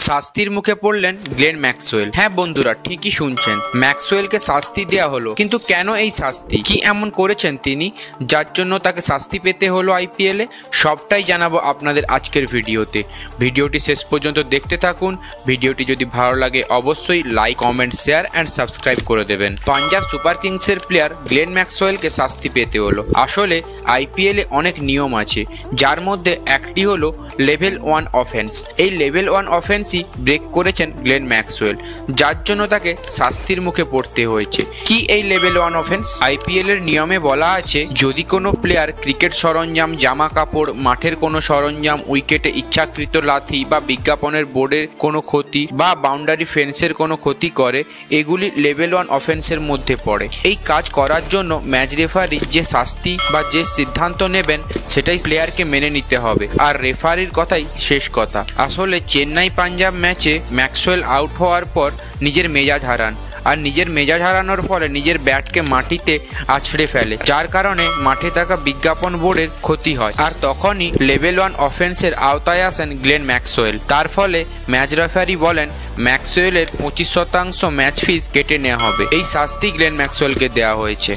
শাস্তির মুখে পড়লেন গ্লেন ম্যাক্সওয়েল। হ্যাঁ বন্ধুরা, ঠিকই শুনছেন, ম্যাক্সওয়েলকে শাস্তি দেওয়া হলো। কিন্তু কেন এই শাস্তি? কি এমন করেছেন তিনি যার জন্য তাকে শাস্তি পেতে হলো আইপিএলে? সবটাই জানাবো আপনাদের আজকের ভিডিওতে। ভিডিওটি শেষ পর্যন্ত দেখতে থাকুন। ভিডিওটি যদি ভালো লাগে অবশ্যই like, comment, share and subscribe করে দেবেন। পাঞ্জাব সুপার কিংসের প্লেয়ার গ্লেন ম্যাক্সওয়েলকে শাস্তি পেতে হলো। আসলে আইপিএলে অনেক নিয়ম আছে, যার মধ্যে একটি হলো লেভেল 1 অফেন্স। এই লেভেল 1 অফেন্সই ব্রেক করেছেন গ্লেন ম্যাক্সওয়েল, যার জন্য তাকে শাস্তির মুখে পড়তে হয়েছে। কি এই লেভেল 1 অফেন্স? আইপিএল এর নিয়মে বলা আছে, যদি কোনো প্লেয়ার ক্রিকেট সরঞ্জাম, জামা কাপড়, মাঠের কোনো সরঞ্জাম, উইকেটে ইচ্ছাকৃত লাথি বা বিজ্ঞাপনের বোর্ডের কোনো ক্ষতি বা বাউন্ডারি ফেন্সের কোনো ক্ষতি করে, এগুলি লেভেল 1 অফেন্সের মধ্যে পড়ে। এই কাজ করার জন্য ম্যাচ রেফারি যে শাস্তি বা যে সিদ্ধান্ত নেবেন সেটাই প্লেয়ারকে মেনে নিতে হবে, আর রেফারির কথাই শেষ কথা। আসলে চেন্নাই পাঞ্জাব ম্যাচে ম্যাক্সওয়েল আউট হওয়ার পর নিজের মেজাজ হারান, আর নিজের মেজাজ হারানোর ফলে নিজের ব্যাটকে মাটিতে আছড়ে ফেলে, যার কারণে মাঠে থাকা বিজ্ঞাপন বোর্ডের ক্ষতি হয়। আর তখনই লেভেল 1 অফেন্সের আওতায় আসেন গ্লেন ম্যাক্সওয়েল। তার ফলে ম্যাচ রেফারি বলেন ম্যাক্সওয়েলের 25% ম্যাচ ফিস কেটে নেওয়া হবে। এই শাস্তি গ্লেন ম্যাক্সওয়েলকে দেওয়া হয়েছে।